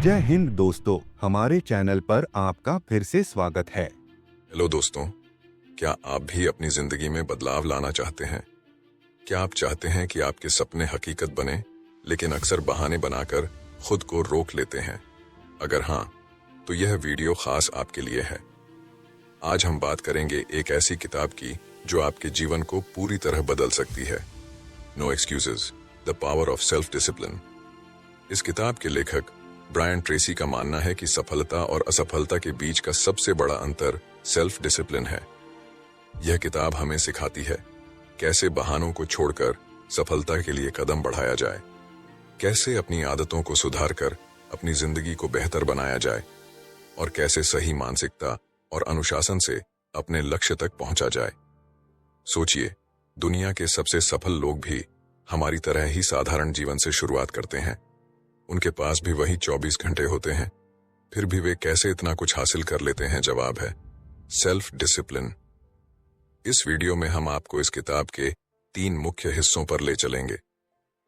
जय हिंद दोस्तों, हमारे चैनल पर आपका फिर से स्वागत है। हेलो दोस्तों, क्या आप भी अपनी जिंदगी में बदलाव लाना चाहते हैं? क्या आप चाहते हैं कि आपके सपने हकीकत बने, लेकिन अक्सर बहाने बनाकर खुद को रोक लेते हैं? अगर हाँ, तो यह वीडियो खास आपके लिए है। आज हम बात करेंगे एक ऐसी किताब की जो आपके जीवन को पूरी तरह बदल सकती है। No excuses, the power of self discipline. इस किताब के लेखक ब्रायन ट्रेसी का मानना है कि सफलता और असफलता के बीच का सबसे बड़ा अंतर सेल्फ डिसिप्लिन है। यह किताब हमें सिखाती है कैसे बहानों को छोड़कर सफलता के लिए कदम बढ़ाया जाए, कैसे अपनी आदतों को सुधारकर अपनी जिंदगी को बेहतर बनाया जाए और कैसे सही मानसिकता और अनुशासन से अपने लक्ष्य तक पहुंचा जाए। सोचिए, दुनिया के सबसे सफल लोग भी हमारी तरह ही साधारण जीवन से शुरुआत करते हैं। उनके पास भी वही 24 घंटे होते हैं, फिर भी वे कैसे इतना कुछ हासिल कर लेते हैं? जवाब है सेल्फ डिसिप्लिन। इस वीडियो में हम आपको इस किताब के 3 मुख्य हिस्सों पर ले चलेंगे।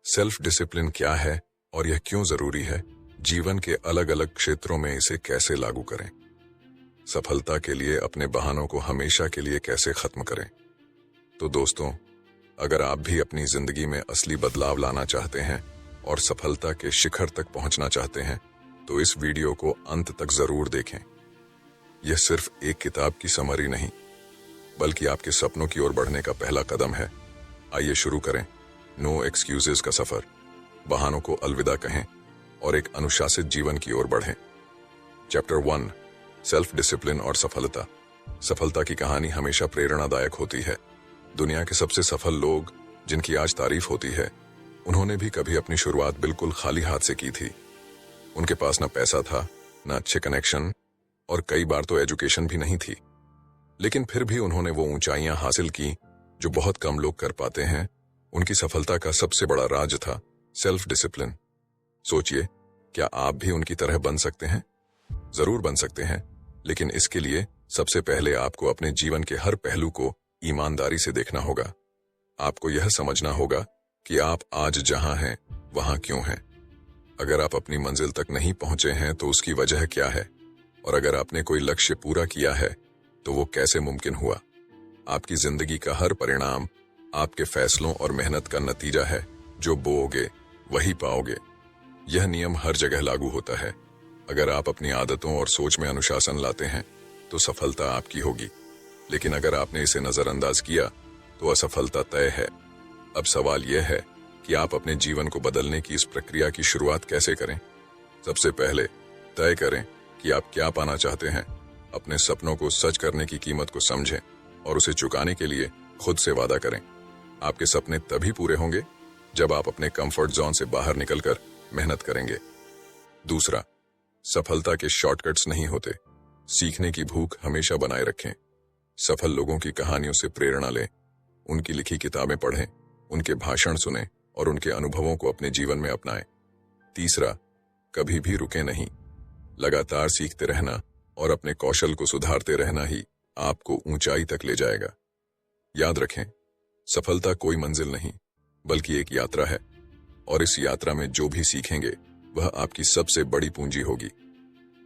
सेल्फ डिसिप्लिन क्या है और यह क्यों जरूरी है, जीवन के अलग अलग क्षेत्रों में इसे कैसे लागू करें, सफलता के लिए अपने बहानों को हमेशा के लिए कैसे खत्म करें। तो दोस्तों, अगर आप भी अपनी जिंदगी में असली बदलाव लाना चाहते हैं और सफलता के शिखर तक पहुंचना चाहते हैं, तो इस वीडियो को अंत तक जरूर देखें। यह सिर्फ एक किताब की समरी नहीं, बल्कि आपके सपनों की ओर बढ़ने का पहला कदम है। आइए शुरू करें नो एक्सक्यूजेस का सफर। बहानों को अलविदा कहें और एक अनुशासित जीवन की ओर बढ़ें। चैप्टर 1, सेल्फ डिसिप्लिन और सफलता। सफलता की कहानी हमेशा प्रेरणादायक होती है। दुनिया के सबसे सफल लोग जिनकी आज तारीफ होती है, उन्होंने भी कभी अपनी शुरुआत बिल्कुल खाली हाथ से की थी। उनके पास ना पैसा था, ना अच्छे कनेक्शन और कई बार तो एजुकेशन भी नहीं थी, लेकिन फिर भी उन्होंने वो ऊंचाइयां हासिल की जो बहुत कम लोग कर पाते हैं। उनकी सफलता का सबसे बड़ा राज था सेल्फ डिसिप्लिन। सोचिए, क्या आप भी उनकी तरह बन सकते हैं? जरूर बन सकते हैं, लेकिन इसके लिए सबसे पहले आपको अपने जीवन के हर पहलू को ईमानदारी से देखना होगा। आपको यह समझना होगा कि आप आज जहां हैं वहां क्यों हैं। अगर आप अपनी मंजिल तक नहीं पहुंचे हैं तो उसकी वजह क्या है, और अगर आपने कोई लक्ष्य पूरा किया है तो वो कैसे मुमकिन हुआ। आपकी जिंदगी का हर परिणाम आपके फैसलों और मेहनत का नतीजा है। जो बोओगे वही पाओगे। यह नियम हर जगह लागू होता है। अगर आप अपनी आदतों और सोच में अनुशासन लाते हैं तो सफलता आपकी होगी, लेकिन अगर आपने इसे नजरअंदाज किया तो असफलता तय है। अब सवाल यह है कि आप अपने जीवन को बदलने की इस प्रक्रिया की शुरुआत कैसे करें। सबसे पहले तय करें कि आप क्या पाना चाहते हैं। अपने सपनों को सच करने की कीमत को समझें और उसे चुकाने के लिए खुद से वादा करें। आपके सपने तभी पूरे होंगे जब आप अपने कंफर्ट जोन से बाहर निकलकर मेहनत करेंगे। दूसरा, सफलता के शॉर्टकट्स नहीं होते। सीखने की भूख हमेशा बनाए रखें। सफल लोगों की कहानियों से प्रेरणा लें, उनकी लिखी किताबें पढ़ें, उनके भाषण सुनें और उनके अनुभवों को अपने जीवन में अपनाएं। तीसरा, कभी भी रुके नहीं। लगातार सीखते रहना और अपने कौशल को सुधारते रहना ही आपको ऊंचाई तक ले जाएगा। याद रखें, सफलता कोई मंजिल नहीं, बल्कि एक यात्रा है, और इस यात्रा में जो भी सीखेंगे वह आपकी सबसे बड़ी पूंजी होगी।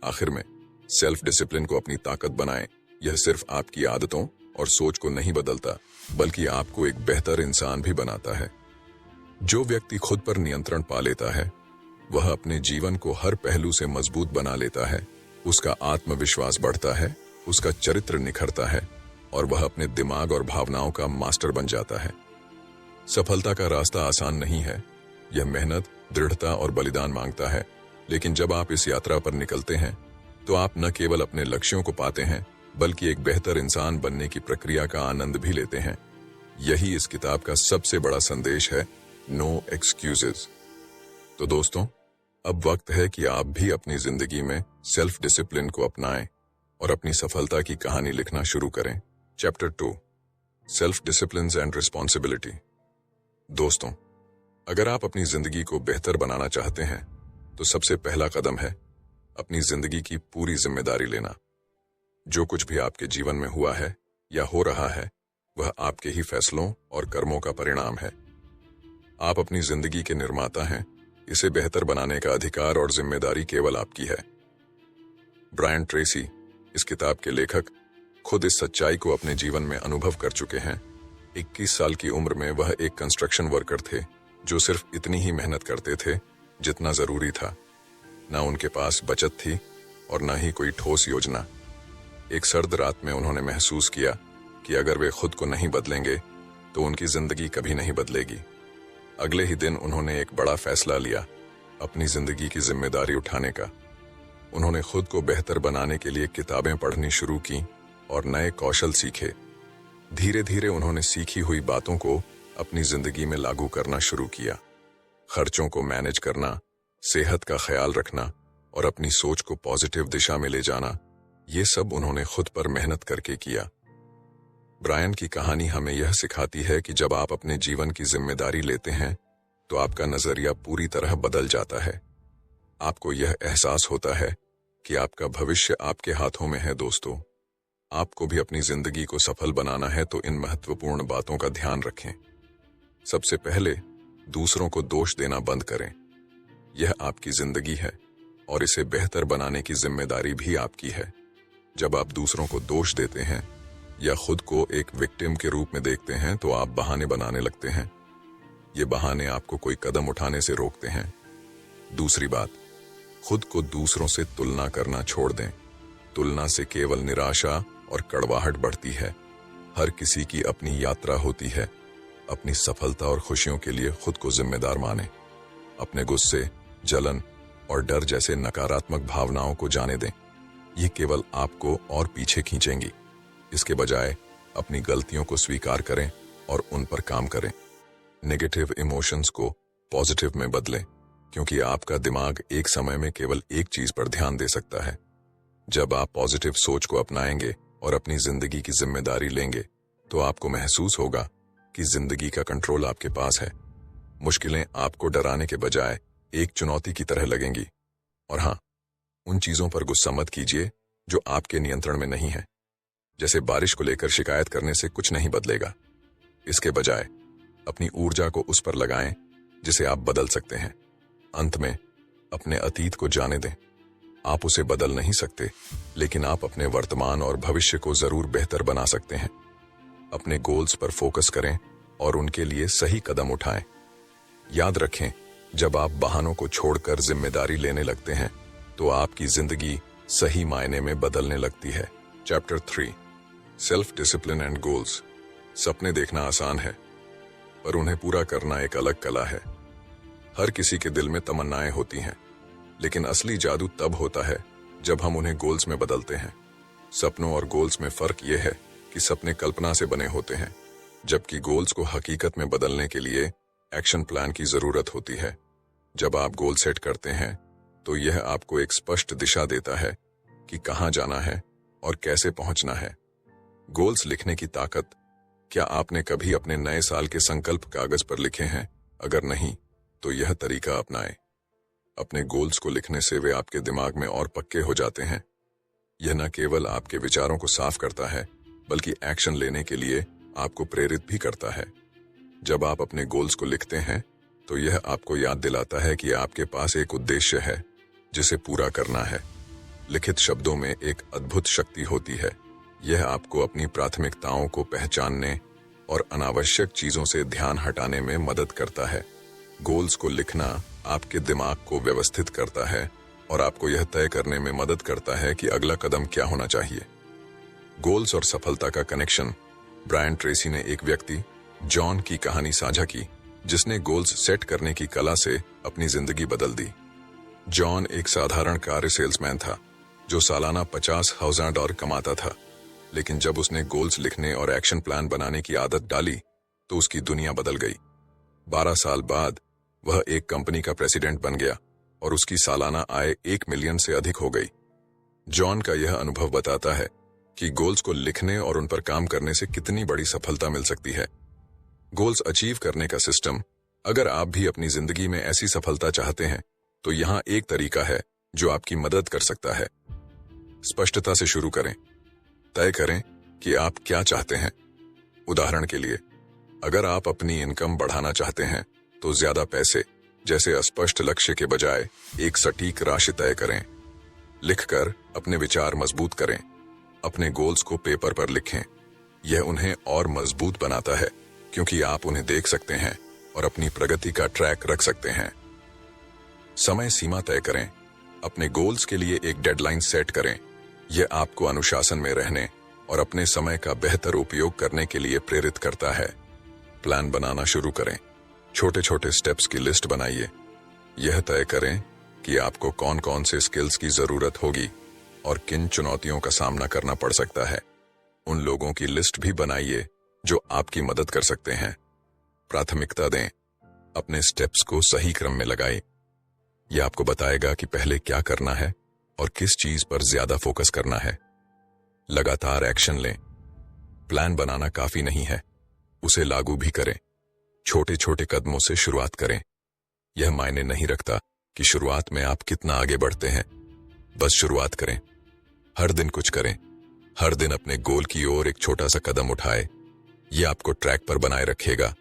आखिर में, सेल्फ डिसिप्लिन को अपनी ताकत बनाएं। यह सिर्फ आपकी आदतों और सोच को नहीं बदलता, बल्कि आपको एक बेहतर इंसान भी बनाता है। जो व्यक्ति खुद पर नियंत्रण पा लेता है, वह अपने जीवन को हर पहलू से मजबूत बना लेता है। उसका आत्मविश्वास बढ़ता है, उसका चरित्र निखरता है और वह अपने दिमाग और भावनाओं का मास्टर बन जाता है। सफलता का रास्ता आसान नहीं है। यह मेहनत, दृढ़ता और बलिदान मांगता है, लेकिन जब आप इस यात्रा पर निकलते हैं तो आप न केवल अपने लक्ष्यों को पाते हैं, बल्कि एक बेहतर इंसान बनने की प्रक्रिया का आनंद भी लेते हैं। यही इस किताब का सबसे बड़ा संदेश है, नो एक्सक्यूजेस। तो दोस्तों, अब वक्त है कि आप भी अपनी जिंदगी में सेल्फ डिसिप्लिन को अपनाएं और अपनी सफलता की कहानी लिखना शुरू करें। Chapter 2, self discipline and responsibility. दोस्तों, अगर आप अपनी जिंदगी को बेहतर बनाना चाहते हैं तो सबसे पहला कदम है अपनी जिंदगी की पूरी जिम्मेदारी लेना। जो कुछ भी आपके जीवन में हुआ है या हो रहा है, वह आपके ही फैसलों और कर्मों का परिणाम है। आप अपनी जिंदगी के निर्माता हैं इसे बेहतर बनाने का अधिकार और जिम्मेदारी केवल आपकी है। ब्रायन ट्रेसी, इस किताब के लेखक, खुद इस सच्चाई को अपने जीवन में अनुभव कर चुके हैं। 21 साल की उम्र में वह एक कंस्ट्रक्शन वर्कर थे जो सिर्फ इतनी ही मेहनत करते थे जितना जरूरी था। न उनके पास बचत थी और न ही कोई ठोस योजना। एक सर्द रात में उन्होंने महसूस किया कि अगर वे खुद को नहीं बदलेंगे तो उनकी जिंदगी कभी नहीं बदलेगी। अगले ही दिन उन्होंने एक बड़ा फैसला लिया, अपनी जिंदगी की जिम्मेदारी उठाने का। उन्होंने खुद को बेहतर बनाने के लिए किताबें पढ़नी शुरू की और नए कौशल सीखे। धीरे धीरे उन्होंने सीखी हुई बातों को अपनी जिंदगी में लागू करना शुरू किया। खर्चों को मैनेज करना, सेहत का ख्याल रखना और अपनी सोच को पॉजिटिव दिशा में ले जाना, ये सब उन्होंने खुद पर मेहनत करके किया। ब्रायन की कहानी हमें यह सिखाती है कि जब आप अपने जीवन की जिम्मेदारी लेते हैं तो आपका नजरिया पूरी तरह बदल जाता है। आपको यह एहसास होता है कि आपका भविष्य आपके हाथों में है। दोस्तों, आपको भी अपनी जिंदगी को सफल बनाना है तो इन महत्वपूर्ण बातों का ध्यान रखें। सबसे पहले, दूसरों को दोष देना बंद करें। यह आपकी जिंदगी है और इसे बेहतर बनाने की जिम्मेदारी भी आपकी है। जब आप दूसरों को दोष देते हैं या खुद को एक विक्टिम के रूप में देखते हैं तो आप बहाने बनाने लगते हैं। ये बहाने आपको कोई कदम उठाने से रोकते हैं। दूसरी बात, खुद को दूसरों से तुलना करना छोड़ दें। तुलना से केवल निराशा और कड़वाहट बढ़ती है। हर किसी की अपनी यात्रा होती है। अपनी सफलता और खुशियों के लिए खुद को जिम्मेदार मानें। अपने गुस्से, जलन और डर जैसे नकारात्मक भावनाओं को जाने दें। ये केवल आपको और पीछे खींचेंगी। इसके बजाय अपनी गलतियों को स्वीकार करें और उन पर काम करें। नेगेटिव इमोशंस को पॉजिटिव में बदलें, क्योंकि आपका दिमाग एक समय में केवल एक चीज पर ध्यान दे सकता है। जब आप पॉजिटिव सोच को अपनाएंगे और अपनी जिंदगी की जिम्मेदारी लेंगे तो आपको महसूस होगा कि जिंदगी का कंट्रोल आपके पास है। मुश्किलें आपको डराने के बजाय एक चुनौती की तरह लगेंगी। और हाँ, उन चीजों पर गुस्सा मत कीजिए जो आपके नियंत्रण में नहीं है। जैसे बारिश को लेकर शिकायत करने से कुछ नहीं बदलेगा। इसके बजाय अपनी ऊर्जा को उस पर लगाएं जिसे आप बदल सकते हैं। अंत में, अपने अतीत को जाने दें। आप उसे बदल नहीं सकते, लेकिन आप अपने वर्तमान और भविष्य को जरूर बेहतर बना सकते हैं। अपने गोल्स पर फोकस करें और उनके लिए सही कदम उठाएं। याद रखें, जब आप बहानों को छोड़कर जिम्मेदारी लेने लगते हैं तो आपकी जिंदगी सही मायने में बदलने लगती है। Chapter 3, self discipline and goals. सपने देखना आसान है, पर उन्हें पूरा करना एक अलग कला है। हर किसी के दिल में तमन्नाएं होती हैं, लेकिन असली जादू तब होता है जब हम उन्हें गोल्स में बदलते हैं। सपनों और गोल्स में फर्क यह है कि सपने कल्पना से बने होते हैं, जबकि गोल्स को हकीकत में बदलने के लिए एक्शन प्लान की जरूरत होती है। जब आप गोल सेट करते हैं तो यह आपको एक स्पष्ट दिशा देता है कि कहां जाना है और कैसे पहुंचना है। गोल्स लिखने की ताकत। क्या आपने कभी अपने नए साल के संकल्प कागज पर लिखे हैं? अगर नहीं, तो यह तरीका अपनाएं। अपने गोल्स को लिखने से वे आपके दिमाग में और पक्के हो जाते हैं। यह न केवल आपके विचारों को साफ करता है, बल्कि एक्शन लेने के लिए आपको प्रेरित भी करता है। जब आप अपने गोल्स को लिखते हैं तो यह आपको याद दिलाता है कि आपके पास एक उद्देश्य है जिसे पूरा करना है। लिखित शब्दों में एक अद्भुत शक्ति होती है। यह आपको अपनी प्राथमिकताओं को पहचानने और अनावश्यक चीजों से ध्यान हटाने में मदद करता है। गोल्स को लिखना आपके दिमाग को व्यवस्थित करता है और आपको यह तय करने में मदद करता है कि अगला कदम क्या होना चाहिए। गोल्स और सफलता का कनेक्शन। ब्रायन ट्रेसी ने एक व्यक्ति, जॉन की कहानी साझा की, जिसने गोल्स सेट करने की कला से अपनी जिंदगी बदल दी। जॉन एक साधारण कार सेल्समैन था जो सालाना $50,000 कमाता था, लेकिन जब उसने गोल्स लिखने और एक्शन प्लान बनाने की आदत डाली तो उसकी दुनिया बदल गई। 12 साल बाद वह एक कंपनी का प्रेसिडेंट बन गया और उसकी सालाना आय 1 मिलियन से अधिक हो गई। जॉन का यह अनुभव बताता है कि गोल्स को लिखने और उन पर काम करने से कितनी बड़ी सफलता मिल सकती है। गोल्स अचीव करने का सिस्टम। अगर आप भी अपनी जिंदगी में ऐसी सफलता चाहते हैं तो यहाँ एक तरीका है जो आपकी मदद कर सकता है। स्पष्टता से शुरू करें। तय करें कि आप क्या चाहते हैं। उदाहरण के लिए, अगर आप अपनी इनकम बढ़ाना चाहते हैं तो ज्यादा पैसे, जैसे अस्पष्ट लक्ष्य के बजाय एक सटीक राशि तय करें। लिखकर अपने विचार मजबूत करें। अपने गोल्स को पेपर पर लिखें। यह उन्हें और मजबूत बनाता है क्योंकि आप उन्हें देख सकते हैं और अपनी प्रगति का ट्रैक रख सकते हैं। समय सीमा तय करें। अपने गोल्स के लिए एक डेडलाइन सेट करें। यह आपको अनुशासन में रहने और अपने समय का बेहतर उपयोग करने के लिए प्रेरित करता है। प्लान बनाना शुरू करें। छोटे छोटे स्टेप्स की लिस्ट बनाइए। यह तय करें कि आपको कौन कौन से स्किल्स की जरूरत होगी और किन चुनौतियों का सामना करना पड़ सकता है। उन लोगों की लिस्ट भी बनाइए जो आपकी मदद कर सकते हैं। प्राथमिकता दें। अपने स्टेप्स को सही क्रम में लगाएं। यह आपको बताएगा कि पहले क्या करना है और किस चीज पर ज्यादा फोकस करना है। लगातार एक्शन लें। प्लान बनाना काफी नहीं है, उसे लागू भी करें। छोटे छोटे कदमों से शुरुआत करें। यह मायने नहीं रखता कि शुरुआत में आप कितना आगे बढ़ते हैं, बस शुरुआत करें। हर दिन कुछ करें। हर दिन अपने गोल की ओर एक छोटा सा कदम उठाए। यह आपको ट्रैक पर बनाए रखेगा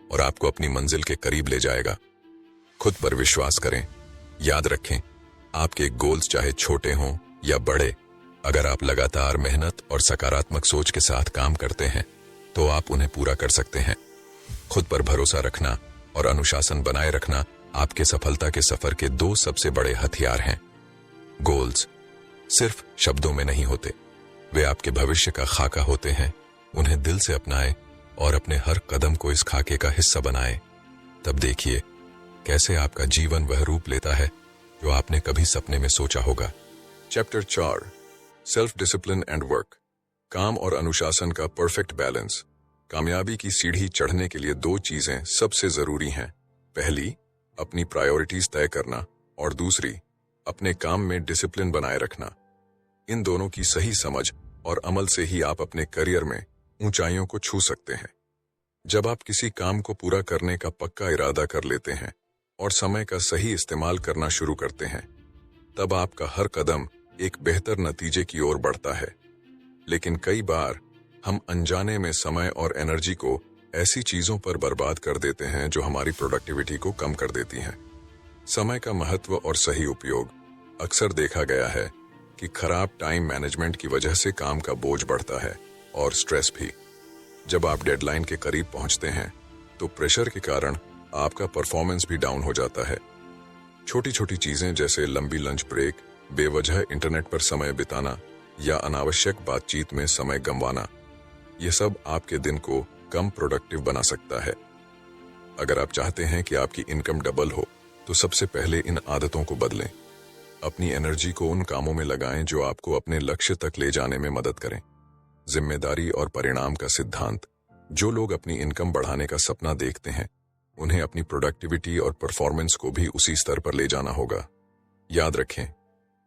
और आपको अपनी मंजिल के करीब ले जाएगा। खुद पर विश्वास करें। याद रखें, आपके गोल्स चाहे छोटे हों या बड़े, अगर आप लगातार मेहनत और सकारात्मक सोच के साथ काम करते हैं तो आप उन्हें पूरा कर सकते हैं। खुद पर भरोसा रखना और अनुशासन बनाए रखना आपके सफलता के सफर के दो सबसे बड़े हथियार हैं। गोल्स सिर्फ शब्दों में नहीं होते, वे आपके भविष्य का खाका होते हैं। उन्हें दिल से अपनाएं और अपने हर कदम को इस खाके का हिस्सा बनाएं। तब देखिए कैसे आपका जीवन वह रूप लेता है जो आपने कभी सपने में सोचा होगा। Chapter 4, self discipline and work. काम और अनुशासन का परफेक्ट बैलेंस। कामयाबी की सीढ़ी चढ़ने के लिए दो चीजें सबसे जरूरी हैं। पहली, अपनी प्रायोरिटीज तय करना और दूसरी, अपने काम में डिसिप्लिन बनाए रखना। इन दोनों की सही समझ और अमल से ही आप अपने करियर में ऊंचाइयों को छू सकते हैं। जब आप किसी काम को पूरा करने का पक्का इरादा कर लेते हैं और समय का सही इस्तेमाल करना शुरू करते हैं, तब आपका हर कदम एक बेहतर नतीजे की ओर बढ़ता है। लेकिन कई बार हम अनजाने में समय और एनर्जी को ऐसी चीजों पर बर्बाद कर देते हैं जो हमारी प्रोडक्टिविटी को कम कर देती हैं। समय का महत्व और सही उपयोग। अक्सर देखा गया है कि खराब टाइम मैनेजमेंट की वजह से काम का बोझ बढ़ता है और स्ट्रेस भी। जब आप डेडलाइन के करीब पहुंचते हैं तो प्रेशर के कारण आपका परफॉर्मेंस भी डाउन हो जाता है। छोटी छोटी चीजें जैसे लंबी लंच ब्रेक, बेवजह इंटरनेट पर समय बिताना या अनावश्यक बातचीत में समय गंवाना, ये सब आपके दिन को कम प्रोडक्टिव बना सकता है। अगर आप चाहते हैं कि आपकी इनकम डबल हो तो सबसे पहले इन आदतों को बदलें। अपनी एनर्जी को उन कामों में लगाएं जो आपको अपने लक्ष्य तक ले जाने में मदद करें। जिम्मेदारी और परिणाम का सिद्धांत। जो लोग अपनी इनकम बढ़ाने का सपना देखते हैं, उन्हें अपनी प्रोडक्टिविटी और परफॉर्मेंस को भी उसी स्तर पर ले जाना होगा। याद रखें,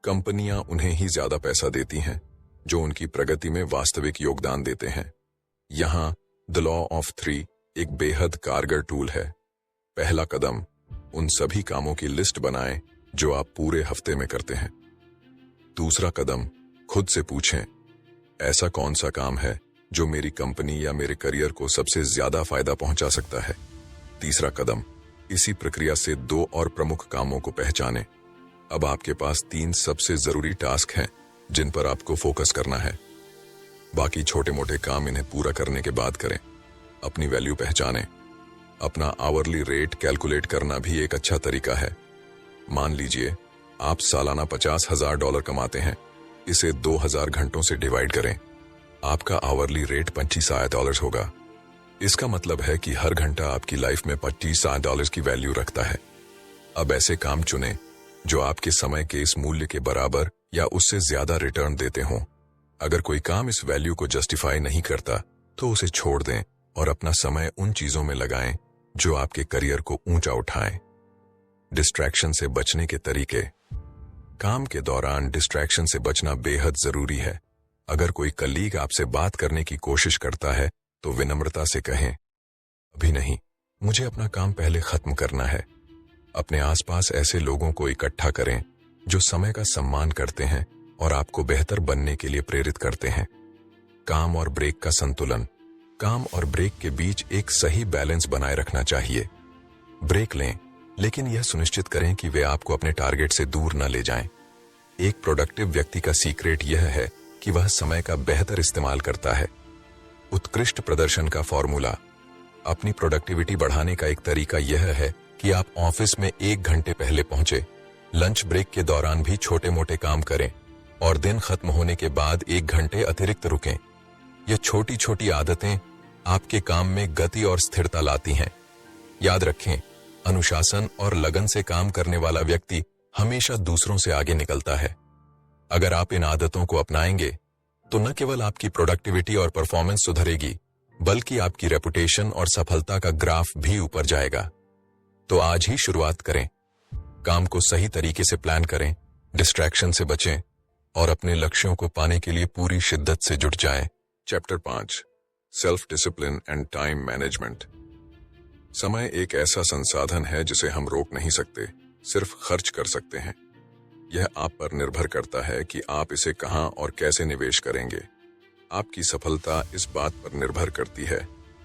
कंपनियां उन्हें ही ज्यादा पैसा देती हैं जो उनकी प्रगति में वास्तविक योगदान देते हैं। यहां द लॉ ऑफ 3 एक बेहद कारगर टूल है। पहला कदम, उन सभी कामों की लिस्ट बनाएं जो आप पूरे हफ्ते में करते हैं। दूसरा कदम, खुद से पूछें, ऐसा कौन सा काम है जो मेरी कंपनी या मेरे करियर को सबसे ज्यादा फायदा पहुंचा सकता है। तीसरा कदम, इसी प्रक्रिया से 2 और प्रमुख कामों को पहचानें। अब आपके पास 3 सबसे जरूरी टास्क हैं जिन पर आपको फोकस करना है। बाकी छोटे मोटे काम इन्हें पूरा करने के बाद करें। अपनी वैल्यू पहचानें। अपना आवरली रेट कैलकुलेट करना भी एक अच्छा तरीका है। मान लीजिए आप सालाना $50,000 कमाते हैं। इसे 2000 घंटों से डिवाइड करें। आपका आवरली रेट $25,000 होगा। इसका मतलब है कि हर घंटा आपकी लाइफ में $25,000 की वैल्यू रखता है। अब ऐसे काम चुनें जो आपके समय के इस मूल्य के बराबर या उससे ज्यादा रिटर्न देते हों। अगर कोई काम इस वैल्यू को जस्टिफाई नहीं करता तो उसे छोड़ दें और अपना समय उन चीजों में लगाएं जो आपके करियर को ऊंचा उठाएं। डिस्ट्रैक्शन से बचने के तरीके। काम के दौरान डिस्ट्रैक्शन से बचना बेहद जरूरी है। अगर कोई कलीग आपसे बात करने की कोशिश करता है तो विनम्रता से कहें, अभी नहीं, मुझे अपना काम पहले खत्म करना है। अपने आसपास ऐसे लोगों को इकट्ठा करें जो समय का सम्मान करते हैं और आपको बेहतर बनने के लिए प्रेरित करते हैं। काम और ब्रेक का संतुलन। काम और ब्रेक के बीच एक सही बैलेंस बनाए रखना चाहिए। ब्रेक लें, लेकिन यह सुनिश्चित करें कि वे आपको अपने टारगेट से दूर न ले जाएं। एक प्रोडक्टिव व्यक्ति का सीक्रेट यह है कि वह समय का बेहतर इस्तेमाल करता है। उत्कृष्ट प्रदर्शन का फॉर्मूला। अपनी प्रोडक्टिविटी बढ़ाने का एक तरीका यह है कि आप ऑफिस में 1 घंटे पहले पहुंचे, लंच ब्रेक के दौरान भी छोटे मोटे काम करें और दिन खत्म होने के बाद 1 घंटे अतिरिक्त रुकें। ये छोटी छोटी आदतें आपके काम में गति और स्थिरता लाती हैं। याद रखें, अनुशासन और लगन से काम करने वाला व्यक्ति हमेशा दूसरों से आगे निकलता है। अगर आप इन आदतों को अपनाएंगे तो न केवल आपकी प्रोडक्टिविटी और परफॉर्मेंस सुधरेगी, बल्कि आपकी रेपुटेशन और सफलता का ग्राफ भी ऊपर जाएगा। तो आज ही शुरुआत करें। काम को सही तरीके से प्लान करें, डिस्ट्रैक्शन से बचें और अपने लक्ष्यों को पाने के लिए पूरी शिद्दत से जुट जाएं। Chapter 5, self discipline and time management. समय एक ऐसा संसाधन है जिसे हम रोक नहीं सकते, सिर्फ खर्च कर सकते हैं। यह आप पर निर्भर करता है कि आप इसे कहां और कैसे निवेश करेंगे। आपकी सफलता इस बात पर निर्भर करती है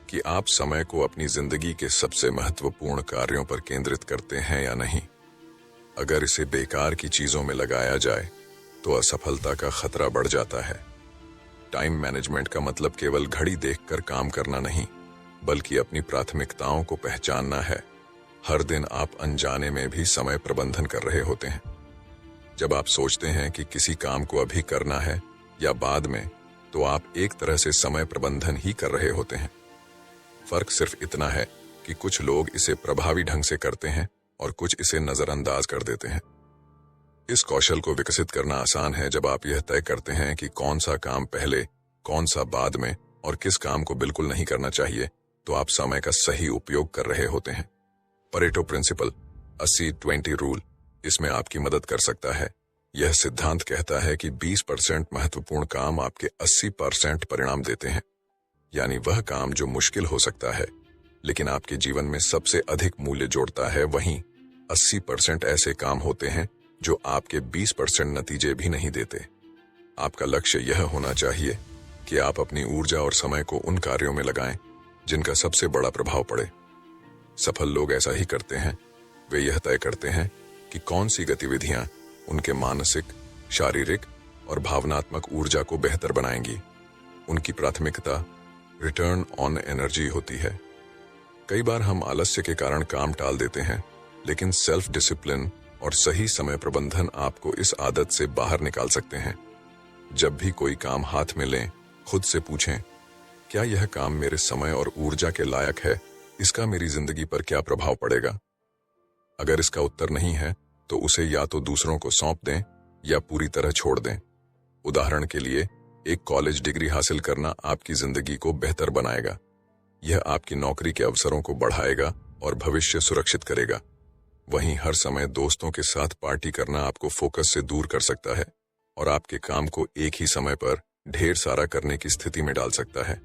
कि आप समय को अपनी जिंदगी के सबसे महत्वपूर्ण कार्यों पर केंद्रित करते हैं या नहीं। अगर इसे बेकार की चीजों में लगाया जाए तो असफलता का खतरा बढ़ जाता है। टाइम मैनेजमेंट का मतलब केवल घड़ी देखकर काम करना नहीं, बल्कि अपनी प्राथमिकताओं को पहचानना है। हर दिन आप अनजाने में भी समय प्रबंधन कर रहे होते हैं। जब आप सोचते हैं कि किसी काम को अभी करना है या बाद में, तो आप एक तरह से समय प्रबंधन ही कर रहे होते हैं। फर्क सिर्फ इतना है कि कुछ लोग इसे प्रभावी ढंग से करते हैं और कुछ इसे नजरअंदाज कर देते हैं। इस कौशल को विकसित करना आसान है जब आप यह तय करते हैं कि कौन सा काम पहले, कौन सा बाद में और किस काम को बिल्कुल नहीं करना चाहिए, तो आप समय का सही उपयोग कर रहे होते हैं। परेटो प्रिंसिपल 80-20 रूल इसमें आपकी मदद कर सकता है। यह सिद्धांत कहता है कि 20% महत्वपूर्ण काम आपके 80% परिणाम देते हैं। यानी वह काम जो मुश्किल हो सकता है लेकिन आपके जीवन में सबसे अधिक मूल्य जोड़ता है, वहीं 80% ऐसे काम होते हैं जो आपके 20% नतीजे भी नहीं देते। आपका लक्ष्य यह होना चाहिए कि आप अपनी ऊर्जा और समय को उन कार्यों में लगाएं जिनका सबसे बड़ा प्रभाव पड़े। सफल लोग ऐसा ही करते हैं। वे यह तय करते हैं कि कौन सी गतिविधियां उनके मानसिक, शारीरिक और भावनात्मक ऊर्जा को बेहतर बनाएंगी। उनकी प्राथमिकता रिटर्न ऑन एनर्जी होती है। कई बार हम आलस्य के कारण काम टाल देते हैं, लेकिन सेल्फ डिसिप्लिन और सही समय प्रबंधन आपको इस आदत से बाहर निकाल सकते हैं। जब भी कोई काम हाथ में लें, खुद से पूछें, क्या यह काम मेरे समय और ऊर्जा के लायक है? इसका मेरी जिंदगी पर क्या प्रभाव पड़ेगा? अगर इसका उत्तर नहीं है तो उसे या तो दूसरों को सौंप दें या पूरी तरह छोड़ दें। उदाहरण के लिए, एक कॉलेज डिग्री हासिल करना आपकी जिंदगी को बेहतर बनाएगा। यह आपकी नौकरी के अवसरों को बढ़ाएगा और भविष्य सुरक्षित करेगा। वहीं हर समय दोस्तों के साथ पार्टी करना आपको फोकस से दूर कर सकता है और आपके काम को एक ही समय पर ढेर सारा करने की स्थिति में डाल सकता है।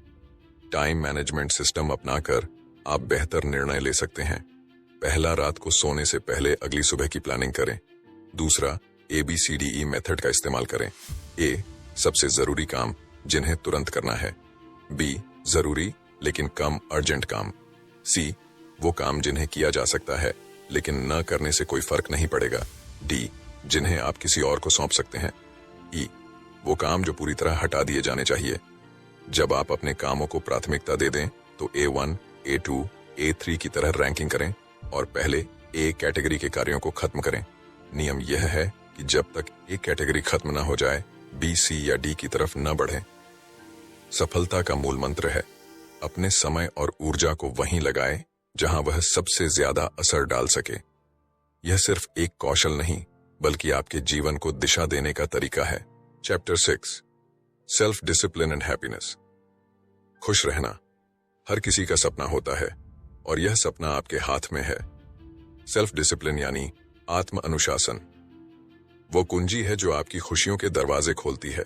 टाइम मैनेजमेंट सिस्टम अपनाकर आप बेहतर निर्णय ले सकते हैं। पहला, रात को सोने से पहले अगली सुबह की प्लानिंग करें। दूसरा, ABCDE मेथड का इस्तेमाल करें। A, सबसे जरूरी काम जिन्हें तुरंत करना है। B, जरूरी लेकिन कम अर्जेंट काम। C, वो काम जिन्हें किया जा सकता है लेकिन न करने से कोई फर्क नहीं पड़ेगा। D, जिन्हें आप किसी और को सौंप सकते हैं। E, वो काम जो पूरी तरह हटा दिए जाने चाहिए। जब आप अपने कामों को प्राथमिकता दे दें तो A1, A2, A3 की तरह रैंकिंग करें और पहले A कैटेगरी के कार्यों को खत्म करें। नियम यह है कि जब तक A कैटेगरी खत्म न हो जाए, B, C या D की तरफ न बढ़ें। सफलता का मूल मंत्र है, अपने समय और ऊर्जा को वहीं लगाएं जहां वह सबसे ज्यादा असर डाल सके। यह सिर्फ एक कौशल नहीं, बल्कि आपके जीवन को दिशा देने का तरीका है। Chapter 6, self discipline and happiness. खुश रहना हर किसी का सपना होता है और यह सपना आपके हाथ में है। सेल्फ डिसिप्लिन यानी आत्म अनुशासन वो कुंजी है जो आपकी खुशियों के दरवाजे खोलती है।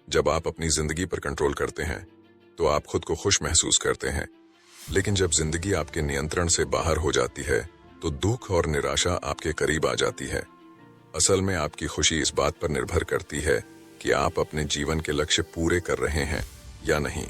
जब आप अपनी जिंदगी पर कंट्रोल करते हैं तो आप खुद को खुश महसूस करते हैं, लेकिन जब जिंदगी आपके नियंत्रण से बाहर हो जाती है तो दुख और निराशा आपके करीब आ जाती है। असल में आपकी खुशी इस बात पर निर्भर करती है कि आप अपने जीवन के लक्ष्य पूरे कर रहे हैं या नहीं।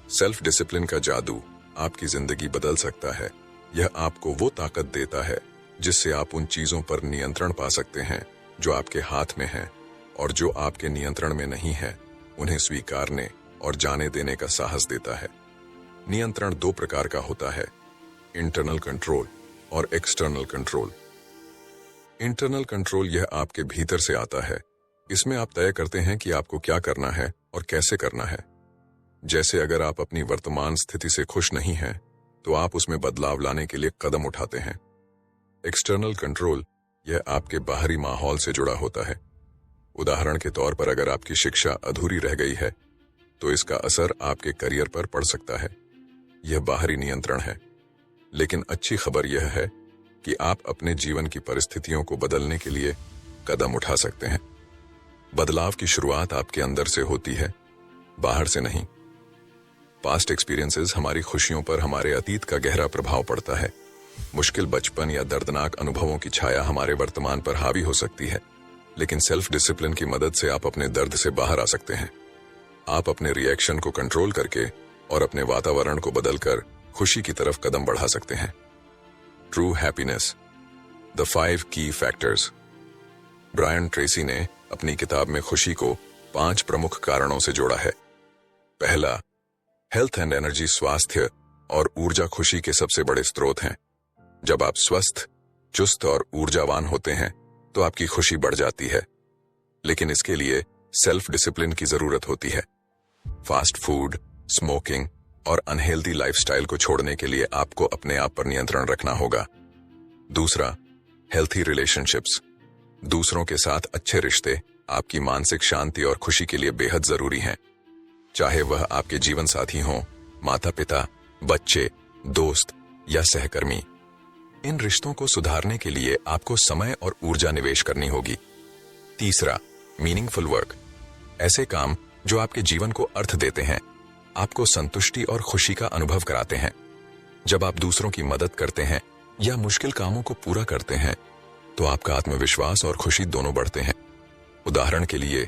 सेल्फ डिसिप्लिन का जादू आपकी जिंदगी बदल सकता है। यह आपको वो ताकत देता है जिससे आप उन चीजों पर नियंत्रण पा सकते हैं जो आपके हाथ में हैं, और जो आपके नियंत्रण में नहीं है उन्हें स्वीकारने और जाने देने का साहस देता है। नियंत्रण दो प्रकार का होता है, इंटरनल कंट्रोल और एक्सटर्नल कंट्रोल। इंटरनल कंट्रोल यह आपके भीतर से आता है। इसमें आप तय करते हैं कि आपको क्या करना है और कैसे करना है। जैसे अगर आप अपनी वर्तमान स्थिति से खुश नहीं हैं, तो आप उसमें बदलाव लाने के लिए कदम उठाते हैं। एक्सटर्नल कंट्रोल यह आपके बाहरी माहौल से जुड़ा होता है। उदाहरण के तौर पर अगर आपकी शिक्षा अधूरी रह गई है, तो इसका असर आपके करियर पर पड़ सकता है। यह बाहरी नियंत्रण है। लेकिन अच्छी खबर यह है कि आप अपने जीवन की परिस्थितियों को बदलने के लिए कदम उठा सकते हैं। बदलाव की शुरुआत आपके अंदर से होती है, बाहर से नहीं। पास्ट एक्सपीरियंसेस हमारी खुशियों पर हमारे अतीत का गहरा प्रभाव पड़ता है। मुश्किल बचपन या दर्दनाक अनुभवों की छाया हमारे वर्तमान पर हावी हो सकती है, लेकिन सेल्फ डिसिप्लिन की मदद से आप अपने दर्द से बाहर आ सकते हैं। आप अपने रिएक्शन को कंट्रोल करके और अपने वातावरण को बदलकर खुशी की तरफ कदम बढ़ा सकते हैं। ट्रू हैप्पीनेस, द 5 की फैक्टर्स। ब्रायन ट्रेसी ने अपनी किताब में खुशी को 5 प्रमुख कारणों से जोड़ा है। पहला, हेल्थ एंड एनर्जी। स्वास्थ्य और ऊर्जा खुशी के सबसे बड़े स्रोत हैं। जब आप स्वस्थ, चुस्त और ऊर्जावान होते हैं तो आपकी खुशी बढ़ जाती है, लेकिन इसके लिए सेल्फ डिसिप्लिन की जरूरत होती है। फास्ट फूड, स्मोकिंग और अनहेल्दी लाइफस्टाइल को छोड़ने के लिए आपको अपने आप पर नियंत्रण रखना होगा। दूसरा, हेल्थी रिलेशनशिप्स। दूसरों के साथ अच्छे रिश्ते आपकी मानसिक शांति और खुशी के लिए बेहद जरूरी हैं। चाहे वह आपके जीवन साथी हों, माता पिता, बच्चे, दोस्त या सहकर्मी। इन रिश्तों को सुधारने के लिए आपको समय और ऊर्जा निवेश करनी होगी। तीसरा, मीनिंगफुल वर्क। ऐसे काम जो आपके जीवन को अर्थ देते हैं, आपको संतुष्टि और खुशी का अनुभव कराते हैं। जब आप दूसरों की मदद करते हैं या मुश्किल कामों को पूरा करते हैं, तो आपका आत्मविश्वास और खुशी दोनों बढ़ते हैं। उदाहरण के लिए,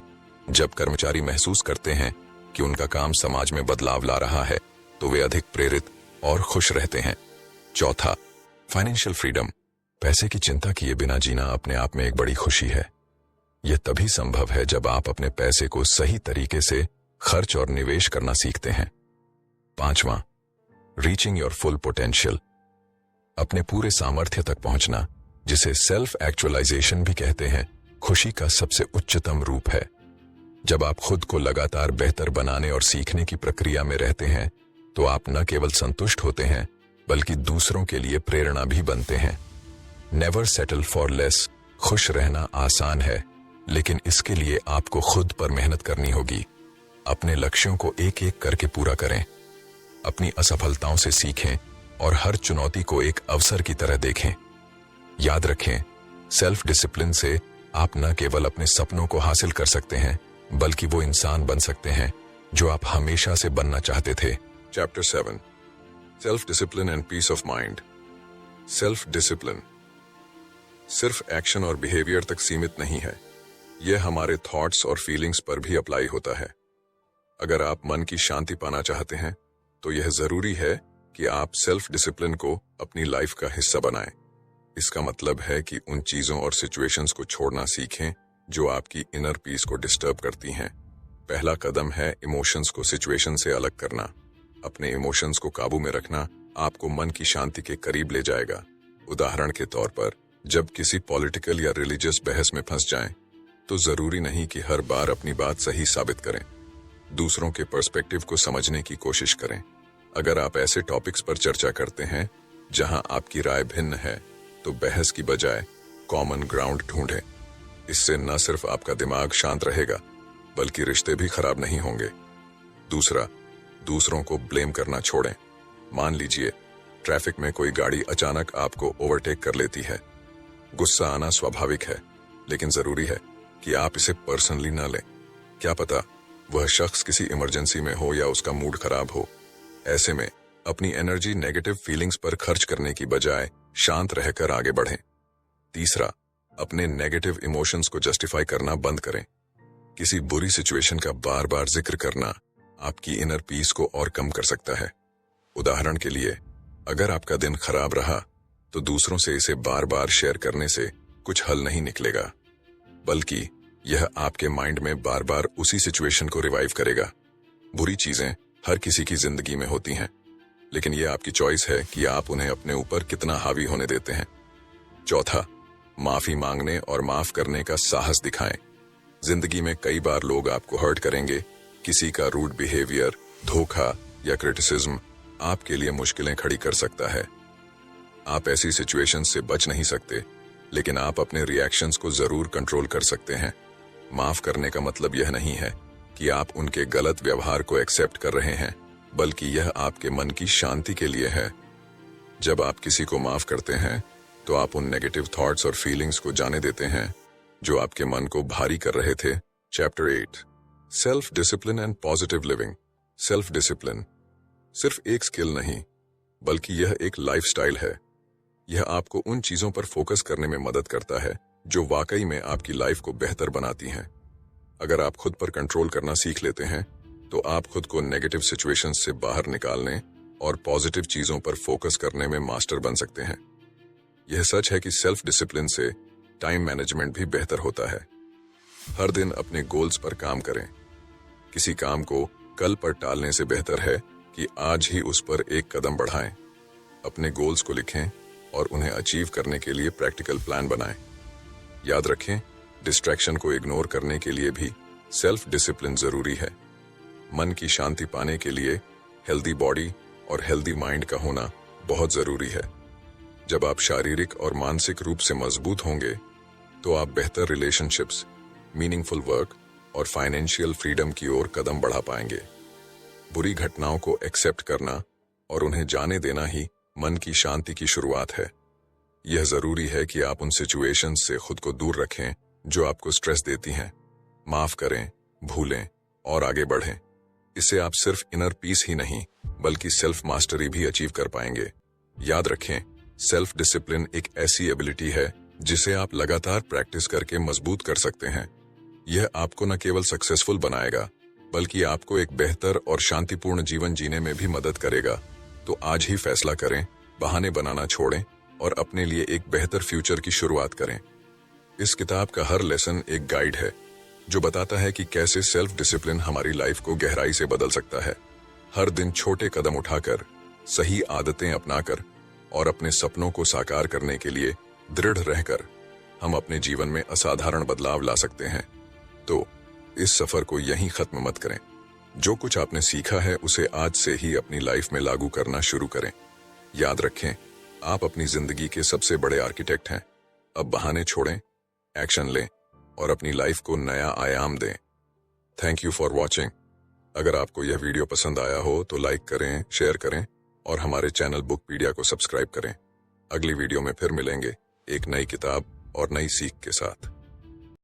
जब कर्मचारी महसूस करते हैं कि उनका काम समाज में बदलाव ला रहा है, तो वे अधिक प्रेरित और खुश रहते हैं। चौथा, फाइनेंशियल फ्रीडम। पैसे की चिंता किए बिना जीना अपने आप में एक बड़ी खुशी है। यह तभी संभव है जब आप अपने पैसे को सही तरीके से खर्च और निवेश करना सीखते हैं। पांचवा, रीचिंग योर फुल पोटेंशियल। अपने पूरे सामर्थ्य तक पहुंचना, जिसे सेल्फ एक्चुअलाइजेशन भी कहते हैं, खुशी का सबसे उच्चतम रूप है। जब आप खुद को लगातार बेहतर बनाने और सीखने की प्रक्रिया में रहते हैं, तो आप न केवल संतुष्ट होते हैं, बल्कि दूसरों के लिए प्रेरणा भी बनते हैं। Never settle for less. खुश रहना आसान है, लेकिन इसके लिए आपको खुद पर मेहनत करनी होगी। अपने लक्ष्यों को एक एक करके पूरा करें। अपनी असफलताओं से सीखें और हर चुनौती को एक अवसर की तरह देखें। याद रखें, सेल्फ डिसिप्लिन से आप न केवल अपने सपनों को हासिल कर सकते हैं, बल्कि वो इंसान बन सकते हैं जो आप हमेशा से बनना चाहते थे। Chapter 7, self discipline and peace of mind. Self discipline सिर्फ एक्शन और बिहेवियर तक सीमित नहीं है, यह हमारे थॉट्स और फीलिंग्स पर भी अप्लाई होता है। अगर आप मन की शांति पाना चाहते हैं, तो यह जरूरी है कि आप सेल्फ डिसिप्लिन को अपनी लाइफ का हिस्सा बनाएं। इसका मतलब है कि उन चीजों और सिचुएशंस को छोड़ना सीखें जो आपकी इनर पीस को डिस्टर्ब करती हैं। पहला कदम है इमोशंस को सिचुएशन से अलग करना। अपने इमोशंस को काबू में रखना आपको मन की शांति के करीब ले जाएगा। उदाहरण के तौर पर, जब किसी पॉलिटिकल या रिलीजियस बहस में फंस जाएं, तो जरूरी नहीं कि हर बार अपनी बात सही साबित करें। दूसरों के पर्सपेक्टिव को समझने की कोशिश करें। अगर आप ऐसे टॉपिक्स पर चर्चा करते हैं जहां आपकी राय भिन्न है, तो बहस की बजाय कॉमन ग्राउंड ढूंढें। इससे न सिर्फ आपका दिमाग शांत रहेगा, बल्कि रिश्ते भी खराब नहीं होंगे। दूसरा, दूसरों को ब्लेम करना छोड़ें। मान लीजिए ट्रैफिक में कोई गाड़ी अचानक आपको ओवरटेक कर लेती है। गुस्सा आना स्वाभाविक है, लेकिन जरूरी है कि आप इसे पर्सनली न लें। क्या पता वह शख्स किसी इमरजेंसी में हो या उसका मूड खराब हो। ऐसे में अपनी एनर्जी नेगेटिव फीलिंग्स पर खर्च करने की बजाय शांत रहकर आगे बढ़ें। तीसरा, अपने नेगेटिव इमोशंस को जस्टिफाई करना बंद करें। किसी बुरी सिचुएशन का बार बार जिक्र करना आपकी इनर पीस को और कम कर सकता है। उदाहरण के लिए, अगर आपका दिन खराब रहा, तो दूसरों से इसे बार बार शेयर करने से कुछ हल नहीं निकलेगा, बल्कि यह आपके माइंड में बार बार उसी सिचुएशन को रिवाइव करेगा। बुरी चीजें हर किसी की जिंदगी में होती हैं, लेकिन यह आपकी चॉइस है कि आप उन्हें अपने ऊपर कितना हावी होने देते हैं। चौथा, माफी मांगने और माफ करने का साहस दिखाएं। जिंदगी में कई बार लोग आपको हर्ट करेंगे। किसी का रूड बिहेवियर, धोखा या क्रिटिसिज्म आपके लिए मुश्किलें खड़ी कर सकता है। आप ऐसी सिचुएशन से बच नहीं सकते, लेकिन आप अपने रिएक्शंस को जरूर कंट्रोल कर सकते हैं। माफ करने का मतलब यह नहीं है कि आप उनके गलत व्यवहार को एक्सेप्ट कर रहे हैं, बल्कि यह आपके मन की शांति के लिए है। जब आप किसी को माफ करते हैं तो आप उन नेगेटिव थॉट्स और फीलिंग्स को जाने देते हैं जो आपके मन को भारी कर रहे थे। Chapter 8, self discipline and positive living. Self discipline सिर्फ एक स्किल नहीं, बल्कि यह एक लाइफस्टाइल है। यह आपको उन चीजों पर फोकस करने में मदद करता है जो वाकई में आपकी लाइफ को बेहतर बनाती हैं। अगर आप खुद पर कंट्रोल करना सीख लेते हैं तो आप खुद को नेगेटिव सिचुएशंस से बाहर निकालने और पॉजिटिव चीजों पर फोकस करने में मास्टर बन सकते हैं। यह सच है कि सेल्फ डिसिप्लिन से टाइम मैनेजमेंट भी बेहतर होता है। हर दिन अपने गोल्स पर काम करें। किसी काम को कल पर टालने से बेहतर है कि आज ही उस पर एक कदम बढ़ाएं। अपने गोल्स को लिखें और उन्हें अचीव करने के लिए प्रैक्टिकल प्लान बनाएं। याद रखें, डिस्ट्रैक्शन को इग्नोर करने के लिए भी सेल्फ डिसिप्लिन जरूरी है। मन की शांति पाने के लिए हेल्दी बॉडी और हेल्दी माइंड का होना बहुत जरूरी है। जब आप शारीरिक और मानसिक रूप से मजबूत होंगे तो आप बेहतर रिलेशनशिप्स, मीनिंगफुल वर्क और फाइनेंशियल फ्रीडम की ओर कदम बढ़ा पाएंगे। बुरी घटनाओं को एक्सेप्ट करना और उन्हें जाने देना ही मन की शांति की शुरुआत है। यह जरूरी है कि आप उन सिचुएशंस से खुद को दूर रखें जो आपको स्ट्रेस देती हैं। माफ करें, भूलें और आगे बढ़ें। इससे आप सिर्फ इनर पीस ही नहीं, बल्कि सेल्फ मास्टरी भी अचीव कर पाएंगे। याद रखें, सेल्फ डिसिप्लिन एक ऐसी एबिलिटी है जिसे आप लगातार प्रैक्टिस करके मजबूत कर सकते हैं। यह आपको न केवल सक्सेसफुल बनाएगा, बल्कि आपको एक बेहतर और शांतिपूर्ण जीवन जीने में भी मदद करेगा। तो आज ही फैसला करें, बहाने बनाना छोड़ें और अपने लिए एक बेहतर फ्यूचर की शुरुआत करें। इस किताब का हर लेसन एक गाइड है जो बताता है कि कैसे सेल्फ डिसिप्लिन हमारी लाइफ को गहराई से बदल सकता है। हर दिन छोटे कदम उठाकर, सही आदतें अपनाकर और अपने सपनों को साकार करने के लिए दृढ़ रहकर हम अपने जीवन में असाधारण बदलाव ला सकते हैं। तो इस सफर को यहीं खत्म मत करें। जो कुछ आपने सीखा है उसे आज से ही अपनी लाइफ में लागू करना शुरू करें। याद रखें, आप अपनी जिंदगी के सबसे बड़े आर्किटेक्ट हैं। अब बहाने छोड़ें, एक्शन लें और अपनी लाइफ को नया आयाम दें। Thank you for watching. अगर आपको यह वीडियो पसंद आया हो तो लाइक करें, शेयर करें और हमारे चैनल बुकपीडिया को सब्सक्राइब करें। अगली वीडियो में फिर मिलेंगे एक नई किताब और नई सीख के साथ।